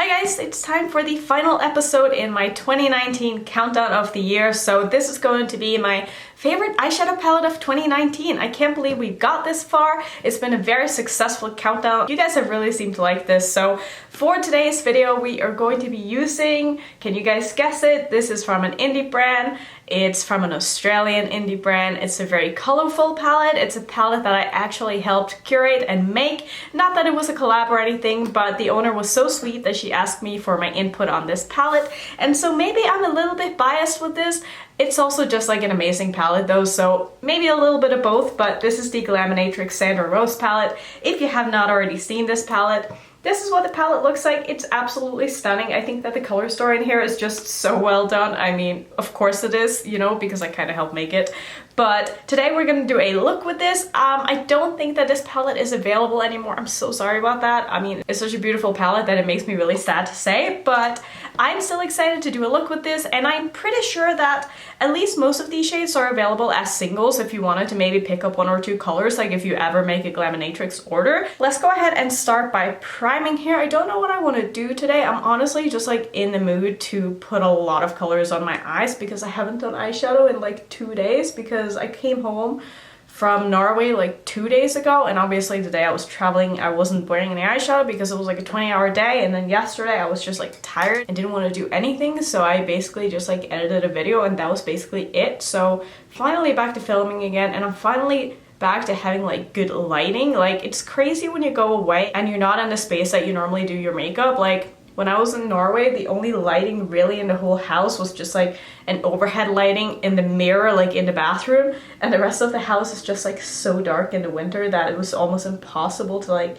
Hi guys, it's time for the final episode in my 2019 countdown of the year. So this is going to be my favorite eyeshadow palette of 2019. I can't believe we got this far. It's been a very successful countdown. You guys have really seemed to like this. So for today's video, we are going to be using, can you guys guess it? This is from an indie brand. It's from an Australian indie brand. It's a very colorful palette. It's a palette that I actually helped curate and make. Not that it was a collab or anything, but the owner was so sweet that she asked me for my input on this palette. And so maybe I'm a little bit biased with this. It's also just like an amazing palette though, so maybe a little bit of both, but this is the Glaminatrix Sandra Rose palette. If you have not already seen this palette, this is what the palette looks like. It's absolutely stunning. I think that the color story in here is just so well done. I mean, of course it is, you know, because I kind of helped make it. But today we're gonna do a look with this. I don't think that this palette is available anymore. I'm so sorry about that. I mean, it's such a beautiful palette that it makes me really sad to say, but I'm still excited to do a look with this, and I'm pretty sure that at least most of these shades are available as singles if you wanted to maybe pick up one or two colors, like if you ever make a Glaminatrix order. Let's go ahead and start by priming here. I don't know what I want to do today. I'm honestly just like in the mood to put a lot of colors on my eyes because I haven't done eyeshadow in like 2 days because I came home from Norway like 2 days ago, and obviously the day I was traveling I wasn't wearing any eyeshadow because it was like a 20-hour day, and then yesterday I was just like tired and didn't want to do anything, so I basically just like edited a video and that was basically it. So finally back to filming again, and I'm finally back to having like good lighting. Like, it's crazy when you go away and you're not in the space that you normally do your makeup. Like when I was in Norway, the only lighting really in the whole house was just like an overhead lighting in the mirror, like in the bathroom, and the rest of the house is just like so dark in the winter that it was almost impossible to like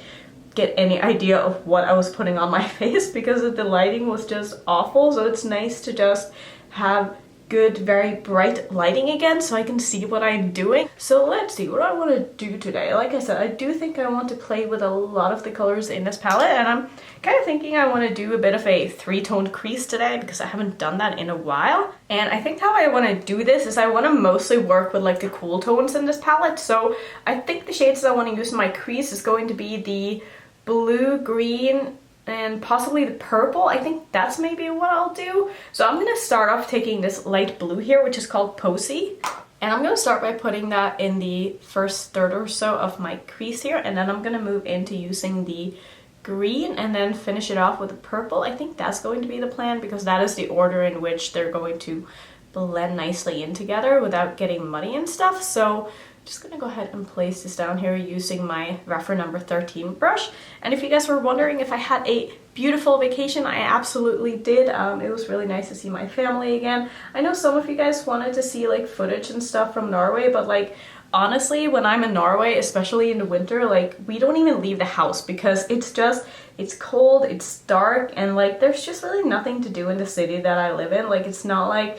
get any idea of what I was putting on my face because the lighting was just awful. So it's nice to just have good, very bright lighting again so I can see what I'm doing. So let's see what I want to do today. Like I said, I do think I want to play with a lot of the colors in this palette, and I'm kind of thinking I want to do a bit of a three-toned crease today because I haven't done that in a while. And I think how I want to do this is I want to mostly work with like the cool tones in this palette. So I think the shades that I want to use in my crease is going to be the blue, green, and possibly the purple. I think that's maybe what I'll do. So I'm gonna start off taking this light blue here, which is called Posy, and I'm gonna start by putting that in the first third or so of my crease here, and then I'm gonna move into using the green and then finish it off with the purple. I think that's going to be the plan because that is the order in which they're going to blend nicely in together without getting muddy and stuff. So just gonna go ahead and place this down here using my referral number 13 brush. And if you guys were wondering if I had a beautiful vacation, I absolutely did. It was really nice to see my family again. I know some of you guys wanted to see like footage and stuff from Norway, but like honestly, when I'm in Norway, especially in the winter, like we don't even leave the house because it's cold, it's dark, and like there's just really nothing to do in the city that I live in. Like it's not like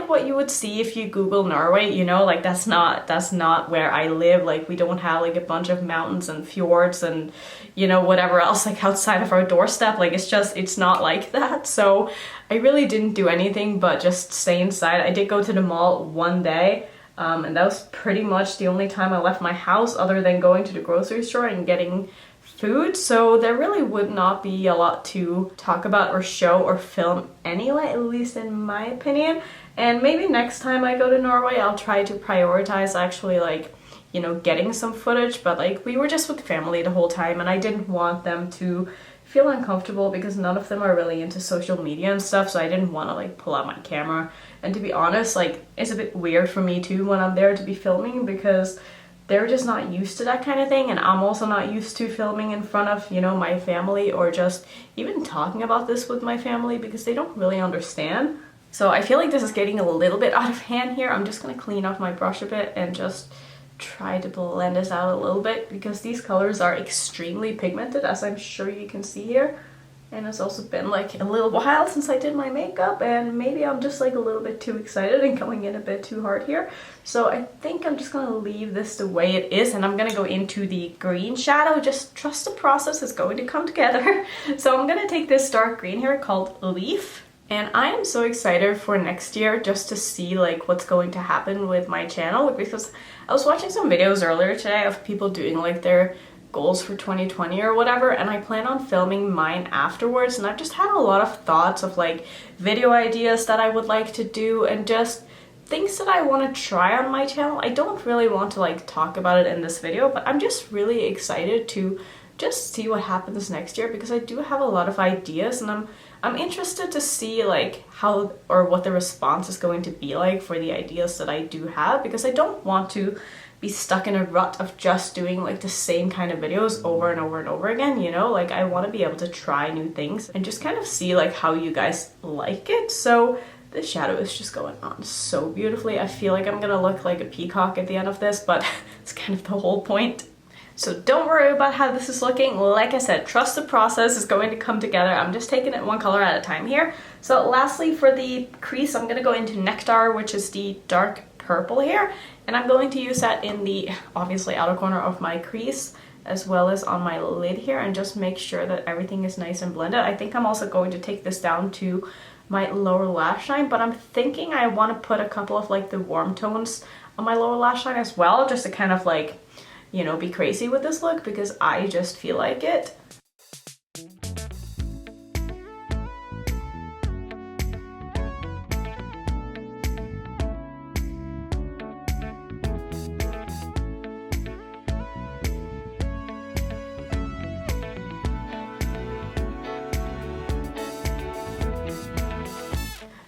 what you would see if you Google Norway, you know, like that's not where I live. Like we don't have like a bunch of mountains and fjords and, you know, whatever else like outside of our doorstep. Like it's not like that. So I really didn't do anything but just stay inside. I did go to the mall one day. And that was pretty much the only time I left my house other than going to the grocery store and getting food. So there really would not be a lot to talk about or show or film anyway, at least in my opinion. And maybe next time I go to Norway, I'll try to prioritize actually like, you know, getting some footage. But like we were just with family the whole time and I didn't want them to feel uncomfortable because none of them are really into social media and stuff, so I didn't want to like pull out my camera. And to be honest, like it's a bit weird for me too when I'm there to be filming because they're just not used to that kind of thing, and I'm also not used to filming in front of, you know, my family or just even talking about this with my family because they don't really understand. So I feel like this is getting a little bit out of hand here. I'm just gonna clean off my brush a bit and just try to blend this out a little bit because these colors are extremely pigmented, as I'm sure you can see here. And it's also been like a little while since I did my makeup, and maybe I'm just like a little bit too excited and going in a bit too hard here. So I think I'm just gonna leave this the way it is, and I'm gonna go into the green shadow. Just trust the process, is going to come together. So I'm gonna take this dark green here called Leaf. And I am so excited for next year just to see like what's going to happen with my channel, because I was watching some videos earlier today of people doing like their goals for 2020 or whatever, and I plan on filming mine afterwards, and I've just had a lot of thoughts of like video ideas that I would like to do and just things that I want to try on my channel. I don't really want to like talk about it in this video, but I'm just really excited to just see what happens next year because I do have a lot of ideas, and I'm interested to see like how or what the response is going to be like for the ideas that I do have, because I don't want to be stuck in a rut of just doing like the same kind of videos over and over and over again, you know? Like I want to be able to try new things and just kind of see like how you guys like it. So this shadow is just going on so beautifully. I feel like I'm gonna look like a peacock at the end of this, but it's kind of the whole point. So don't worry about how this is looking. Like I said, trust the process is going to come together. I'm just taking it one color at a time here. So lastly, for the crease, I'm gonna go into Nectar, which is the dark purple here, and I'm going to use that in the obviously outer corner of my crease as well as on my lid here, and just make sure that everything is nice and blended. I think I'm also going to take this down to my lower lash line, but I'm thinking I want to put a couple of like the warm tones on my lower lash line as well, just to kind of like, you know, be crazy with this look because I just feel like it.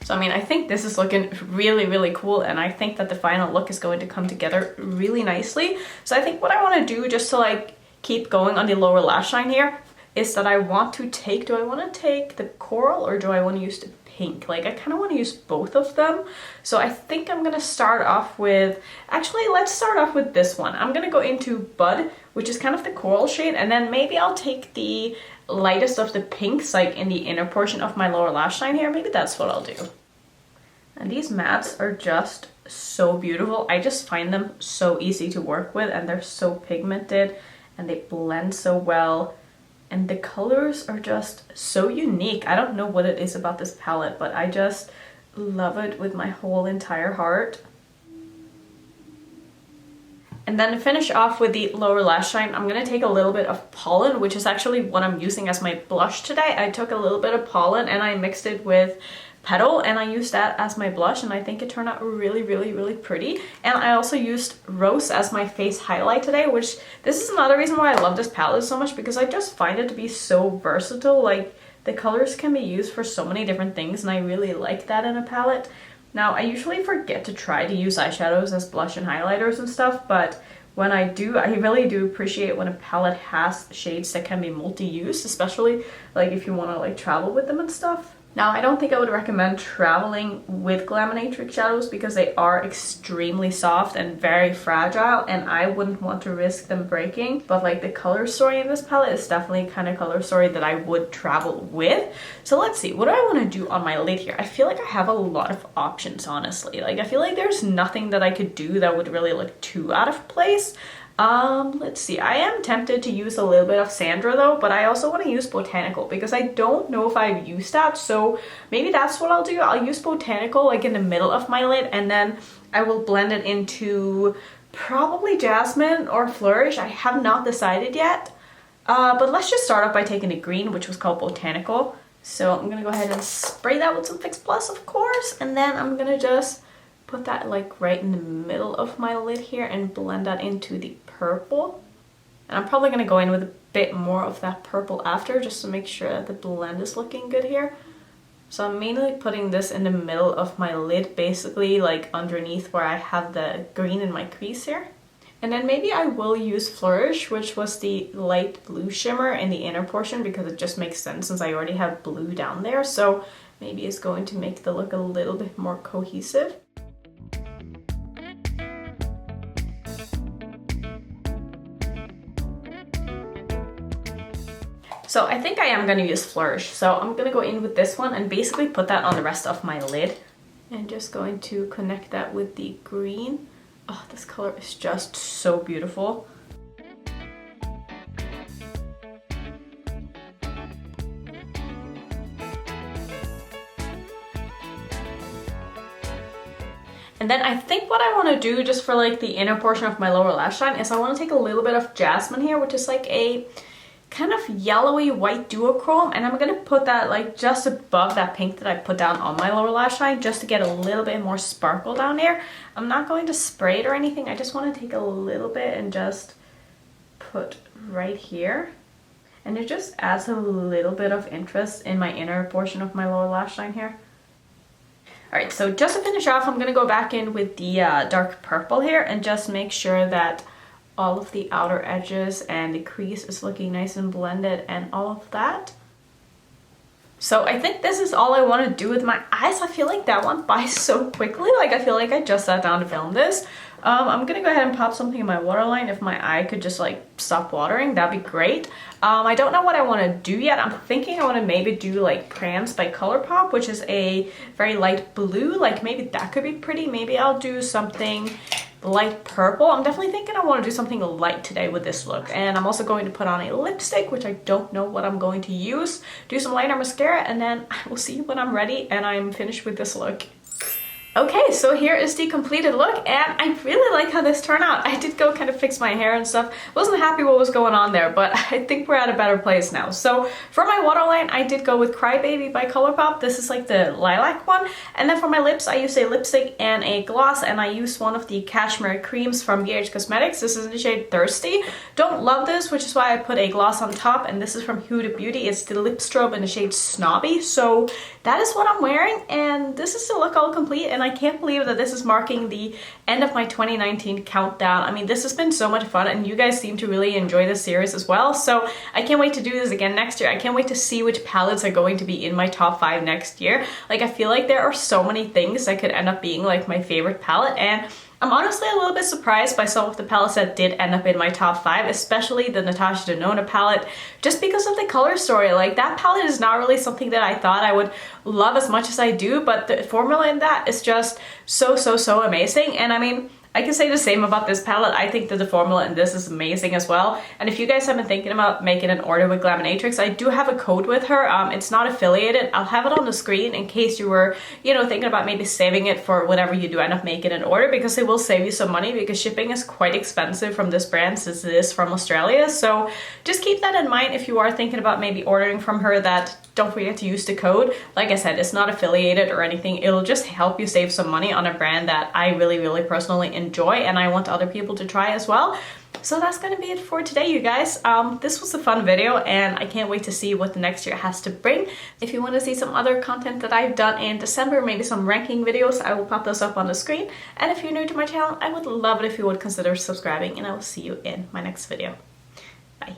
So I mean, I think this is looking really, really cool, and I think that the final look is going to come together really nicely. So I think what I want to do just to like keep going on the lower lash line here is that I want to take, do I want to take the coral or do I want to use the pink? Like I kind of want to use both of them. So I think I'm going to start off with, actually let's start off with this one. I'm going to go into Bud, which is kind of the coral shade, and then maybe I'll take the lightest of the pinks like in the inner portion of my lower lash line here. Maybe that's what I'll do. And these mattes are just so beautiful. I just find them so easy to work with, and they're so pigmented and they blend so well. And the colors are just so unique. I don't know what it is about this palette, but I just love it with my whole entire heart. And then to finish off with the lower lash line, I'm going to take a little bit of pollen, which is actually what I'm using as my blush today. I took a little bit of pollen and I mixed it with Petal, and I used that as my blush, and I think it turned out really, really, really pretty. And I also used Rose as my face highlight today, which this is another reason why I love this palette so much, because I just find it to be so versatile. Like the colors can be used for so many different things, and I really like that in a palette. Now, I usually forget to try to use eyeshadows as blush and highlighters and stuff, but when I do, I really do appreciate when a palette has shades that can be multi-use, especially like if you want to like travel with them and stuff. Now, I don't think I would recommend traveling with Glaminatrix shadows because they are extremely soft and very fragile, and I wouldn't want to risk them breaking. But like the color story in this palette is definitely kind of color story that I would travel with. So let's see, what do I want to do on my lid here? I feel like I have a lot of options, honestly. Like I feel like there's nothing that I could do that would really look too out of place. Let's see, I am tempted to use a little bit of Sandra though, but I also want to use Botanical because I don't know if I've used that, so maybe that's what I'll do. I'll use Botanical like in the middle of my lid, and then I will blend it into probably Jasmine or Flourish. I have not decided yet, but let's just start off by taking the green, which was called Botanical. So I'm gonna go ahead and spray that with some Fix Plus, of course, and then I'm gonna just put that like right in the middle of my lid here and blend that into the purple. And I'm probably going to go in with a bit more of that purple after, just to make sure that the blend is looking good here. So I'm mainly putting this in the middle of my lid, basically like underneath where I have the green in my crease here. And then maybe I will use Flourish, which was the light blue shimmer in the inner portion, because it just makes sense since I already have blue down there. So maybe it's going to make the look a little bit more cohesive. So I think I am going to use Flourish. So I'm going to go in with this one and basically put that on the rest of my lid. And just going to connect that with the green. Oh, this color is just so beautiful. And then I think what I want to do just for like the inner portion of my lower lash line is I want to take a little bit of Jasmine here, which is like a kind of yellowy white duochrome, and I'm gonna put that like just above that pink that I put down on my lower lash line just to get a little bit more sparkle down there. I'm not going to spray it or anything. I just want to take a little bit and just put right here, and it just adds a little bit of interest in my inner portion of my lower lash line here. Alright, so just to finish off, I'm gonna go back in with the dark purple here and just make sure that all of the outer edges and the crease is looking nice and blended and all of that. So I think this is all I want to do with my eyes. I feel like that went by so quickly. Like I feel like I just sat down to film this. I'm gonna go ahead and pop something in my waterline. If my eye could just like stop watering, that'd be great. I don't know what I want to do yet. I'm thinking I want to maybe do like Prams by ColourPop, which is a very light blue. Like maybe that could be pretty. Maybe I'll do something light purple. I'm definitely thinking I want to do something light today with this look. And I'm also going to put on a lipstick, which I don't know what I'm going to use. Do some liner mascara, and then I will see you when I'm ready and I'm finished with this look. Okay, so here is the completed look, and I really like how this turned out. I did go kind of fix my hair and stuff. Wasn't happy what was going on there, but I think we're at a better place now. So for my waterline, I did go with Crybaby by ColourPop. This is like the lilac one. And then for my lips, I used a lipstick and a gloss, and I used one of the Cashmere creams from BH Cosmetics. This is in the shade Thirsty. Don't love this, which is why I put a gloss on top, and this is from Huda Beauty. It's the lip strobe in the shade Snobby. So that is what I'm wearing, and this is the look all complete, and I can't believe that this is marking the end of my 2019 countdown. I mean, this has been so much fun, and you guys seem to really enjoy this series as well, so I can't wait to do this again next year. I can't wait to see which palettes are going to be in my top 5 next year. Like, I feel like there are so many things that could end up being like my favorite palette, and I'm honestly a little bit surprised by some of the palettes that did end up in my top 5, especially the Natasha Denona palette, just because of the color story. Like, that palette is not really something that I thought I would love as much as I do, but the formula in that is just so amazing. And I mean, I can say the same about this palette. I think that the formula in this is amazing as well. And if you guys have been thinking about making an order with Glaminatrix, I do have a code with her. It's not affiliated. I'll have it on the screen in case you were, you know, thinking about maybe saving it for whenever you do end up making an order, because it will save you some money, because shipping is quite expensive from this brand since it is from Australia. So just keep that in mind if you are thinking about maybe ordering from her, that don't forget to use the code. Like I said, it's not affiliated or anything. It'll just help you save some money on a brand that I really personally enjoy, and I want other people to try as well. So that's gonna be it for today, you guys. This was a fun video, and I can't wait to see what the next year has to bring. If you want to see some other content that I've done in December, maybe some ranking videos, I will pop those up on the screen. And if you're new to my channel, I would love it if you would consider subscribing, and I will see you in my next video. Bye.